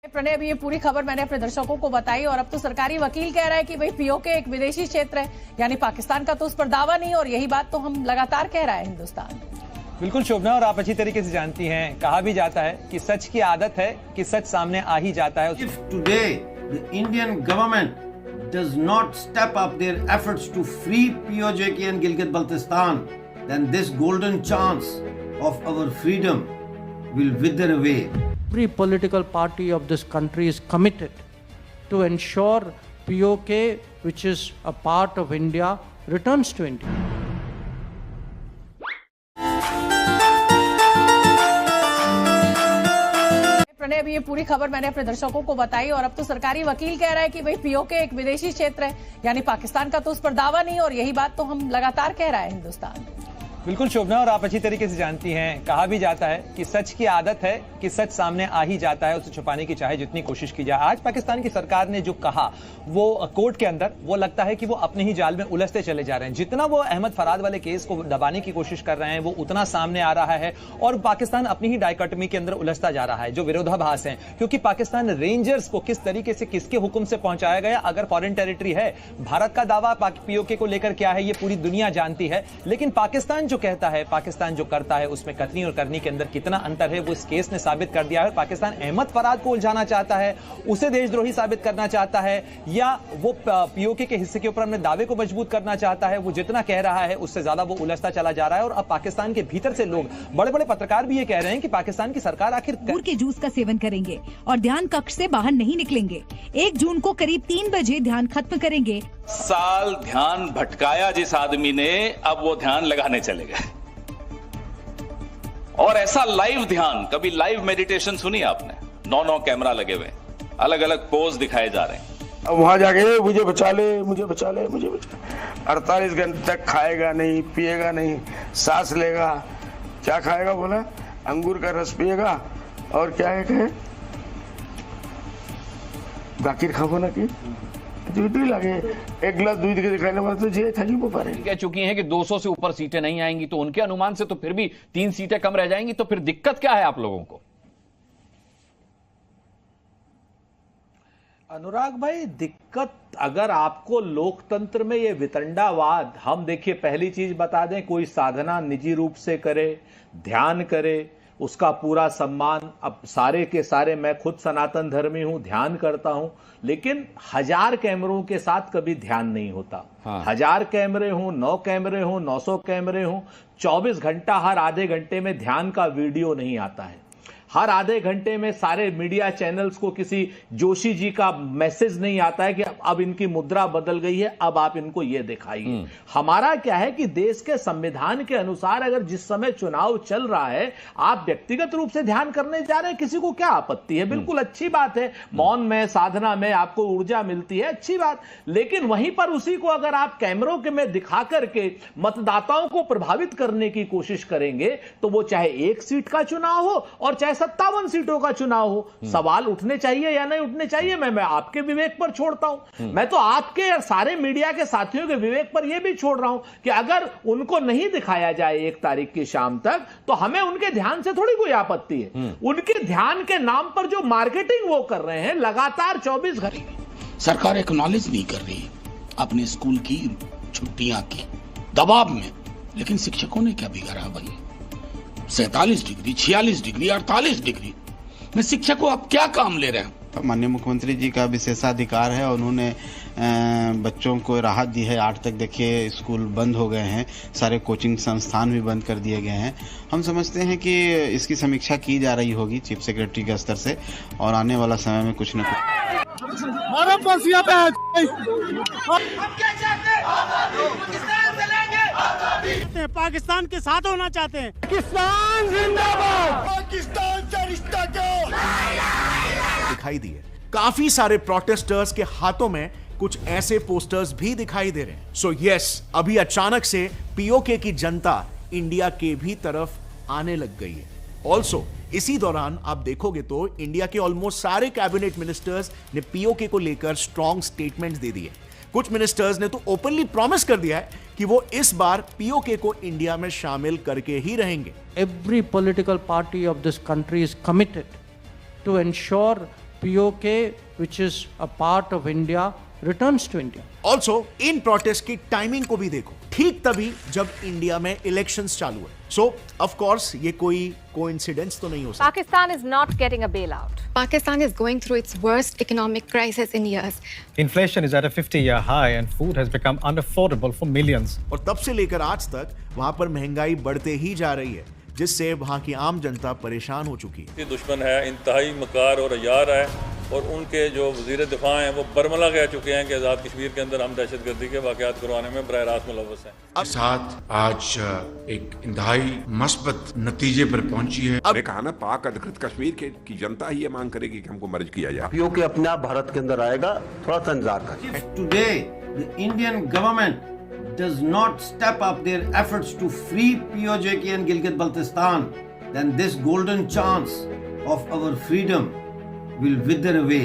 प्रणय, अभी ये पूरी खबर मैंने अपने दर्शकों को बताई और अब तो सरकारी वकील कह रहा है कि भाई पीओके एक विदेशी क्षेत्र है, यानी पाकिस्तान का तो उस पर दावा नहीं, और यही बात तो हम लगातार कह रहा है हिंदुस्तान। बिल्कुल शोभना, और आप अच्छी तरीके से जानती हैं, कहा भी जाता है कि सच की आदत है कि सच सामने आ ही जाता है। If today the Indian government does not step up their efforts to free POJK and Gilgit-Baltistan, then this golden chance of our freedom will wither away. Every political party of this country is committed to ensure POK, which is a part of India, returns to India. Pranay, अभी ये पूरी खबर मैंने अपने दर्शकों को बताई और अब तो सरकारी वकील कह रहा है कि भाई पीओके एक विदेशी क्षेत्र है, यानी पाकिस्तान का तो उस पर दावा नहीं, और यही बात तो हम लगातार कह रहा है हिंदुस्तान। बिल्कुल शोभना, और आप अच्छी तरीके से जानती हैं, कहा भी जाता है कि सच की आदत है कि सच सामने आ ही जाता है, उसे छुपाने की चाहे जितनी कोशिश की जाए। आज पाकिस्तान की सरकार ने जो कहा वो कोर्ट के अंदर, वो लगता है कि वो अपने ही जाल में उलझते चले जा रहे हैं। जितना वो अहमद फराद वाले केस को दबाने की कोशिश कर रहे हैं, वो उतना सामने आ रहा है और पाकिस्तान अपनी ही डायकोटमी के अंदर उलझता जा रहा है, जो विरोधाभास है। क्योंकि पाकिस्तान रेंजर्स को किस तरीके से किसके हुक्म से पहुंचाया गया, अगर फॉरेन टेरिटरी है, भारत का दावा पीओके को लेकर क्या है ये पूरी दुनिया जानती है, लेकिन पाकिस्तान जो कहता है, पाकिस्तान जो करता है, उसमें कथनी और करनी के अंदर कितना अंतर है वो इस केस ने साबित कर दिया है। पाकिस्तान अहमद फराद को उलझाना चाहता है, उसे देशद्रोही साबित करना चाहता है, या वो पीओके के हिस्से के ऊपर अपने दावे को मजबूत करना चाहता है। वो जितना कह रहा है उससे ज्यादा वो उलझता चला जा रहा है। और अब पाकिस्तान के भीतर से लोग, बड़े बड़े पत्रकार भी ये कह रहे हैं कि पाकिस्तान की सरकार आखिर अंगूर के जूस का सेवन करेंगे और ध्यान कक्ष से बाहर नहीं निकलेंगे। 1 जून को करीब 3 बजे ध्यान खत्म करेंगे। साल ध्यान भटकाया जिस आदमी ने, अब वो ध्यान लगाने चले गए। और ऐसा लाइव ध्यान, कभी लाइव मेडिटेशन सुनी आपने? 9 कैमरा लगे हुए, अलग अलग पोज दिखाए जा रहे हैं। अब वहां जाके मुझे बचा ले, मुझे बचा ले, मुझे बचा ले। 48 घंटे तक खाएगा नहीं, पिएगा नहीं, सांस लेगा। क्या खाएगा बोला? अंगूर का रस पिएगा और क्या है कहे, गाखिर खाबो ना की लगे, 1 गिलास दूध के दिखाने वाले तो जे थकी वो पारे। कह चुकी हैं कि 200 से ऊपर सीटें नहीं आएंगी, तो उनके अनुमान से तो फिर भी 3 सीटें कम रह जाएंगी। तो फिर दिक्कत क्या है आप लोगों को? अनुराग भाई, दिक्कत अगर आपको लोकतंत्र में ये वितंडावाद, हम देखिए पहली चीज बता दें, कोई साधना निजी रूप से करे, ध्यान करे, उसका पूरा सम्मान। अब सारे के सारे, मैं खुद सनातन धर्मी हूं, ध्यान करता हूं, लेकिन 1000 कैमरों के साथ कभी ध्यान नहीं होता। 1000 कैमरे हों, 9 कैमरे हों, 900 कैमरे हों, 24 घंटा हर आधे घंटे में ध्यान का वीडियो नहीं आता है। हर आधे घंटे में सारे मीडिया चैनल्स को किसी जोशी जी का मैसेज नहीं आता है कि अब इनकी मुद्रा बदल गई है, अब आप इनको ये दिखाइए। हमारा क्या है कि देश के संविधान के अनुसार अगर जिस समय चुनाव चल रहा है, आप व्यक्तिगत रूप से ध्यान करने जा रहे हैं, किसी को क्या आपत्ति है? बिल्कुल अच्छी बात है। मौन में, साधना में आपको ऊर्जा मिलती है, अच्छी बात। लेकिन वहीं पर उसी को अगर आप कैमरों के में दिखा करके मतदाताओं को प्रभावित करने की कोशिश करेंगे, तो वो चाहे 1 सीट का चुनाव हो और चाहे 57 सीटों का चुनाव हो, सवाल उठने चाहिए या नहीं उठने चाहिए, मैं आपके विवेक पर छोड़ता हूं। मैं तो आपके और सारे मीडिया के साथियों के विवेक पर यह भी छोड़ रहा हूं कि अगर उनको नहीं दिखाया जाए 1 तारीख की शाम तक, तो हमें उनके ध्यान से थोड़ी कोई आपत्ति है। उनके ध्यान के नाम पर जो मार्केटिंग वो कर रहे हैं लगातार 24 घंटे। सरकार एक्नॉलेज नहीं कर रही अपने स्कूल की छुट्टियां की दबाव में, लेकिन शिक्षकों ने क्या बिगाड़ा भाई? 47 डिग्री, 46 डिग्री, 48 डिग्री में शिक्षकों आप क्या काम ले रहे हैं? माननीय मुख्यमंत्री जी का विशेषाधिकार है, उन्होंने बच्चों को राहत दी है। 8 तक देखिए स्कूल बंद हो गए हैं, सारे कोचिंग संस्थान भी बंद कर दिए गए हैं। हम समझते हैं कि इसकी समीक्षा की जा रही होगी चीफ सेक्रेटरी के स्तर से, और आने वाला समय में कुछ न कुछ पाकिस्तान के साथ होना चाहते हैं। पाकिस्तान जिंदाबाद। पाकिस्तान का रिश्ता क्यों दिखाई दिए। काफी सारे प्रोटेस्टर्स के हाथों में कुछ ऐसे पोस्टर्स भी दिखाई दे रहे हैं। सो यस, अभी अचानक से पीओके की जनता इंडिया के भी तरफ आने लग गई है। ऑल्सो इसी दौरान आप देखोगे तो इंडिया के ऑलमोस्ट सारे कैबिनेट मिनिस्टर्स ने पीओके को लेकर स्ट्रॉन्ग स्टेटमेंट्स दे दिए। कुछ मिनिस्टर्स ने तो ओपनली प्रॉमिस कर दिया है कि वो इस बार पीओके को इंडिया में शामिल करके ही रहेंगे। Every political party of this country is committed to ensure POK, which is a part of India, returns to India. Also in protest की टाइमिंग को भी देखो, ठीक तभी जब इंडिया में इलेक्शंस चालू है. सो ऑफ कोर्स ये कोई कोइंसिडेंस तो नहीं हो सकता. Pakistan is not getting a bailout. Pakistan is going through its worst economic crisis in years. Inflation is at a 50-year high and food has become unaffordable for millions. और तब से लेकर आज तक वहां पर महंगाई बढ़ते ही जा रही है, जिससे वहां की आम जनता परेशान हो चुकी है. दुश्मन है, इंतहाई मकार और अय्यार है, और उनके जो वजीर दिफा हैं वो बरमला कह चुके हैं कि आज़ाद कश्मीर के अंदर हम दहशतगर्दी के वाक़यात करवाने में बराह रास्त मुलव्वस हैं. साथ आज एक इंतहाई मस्बत नतीजे पर पहुंची है. अब कहा ना, पाक अधिकृत कश्मीर की जनता ही ये मांग करेगी कि हमको मर्ज किया जाए. पीओके अपने आप भारत के अंदर आएगा, थोड़ा सा इंतजार करें. Today the Indian government does not step up their efforts to free POJK and Gilgit-Baltistan, then this golden chance of our freedom will wither away.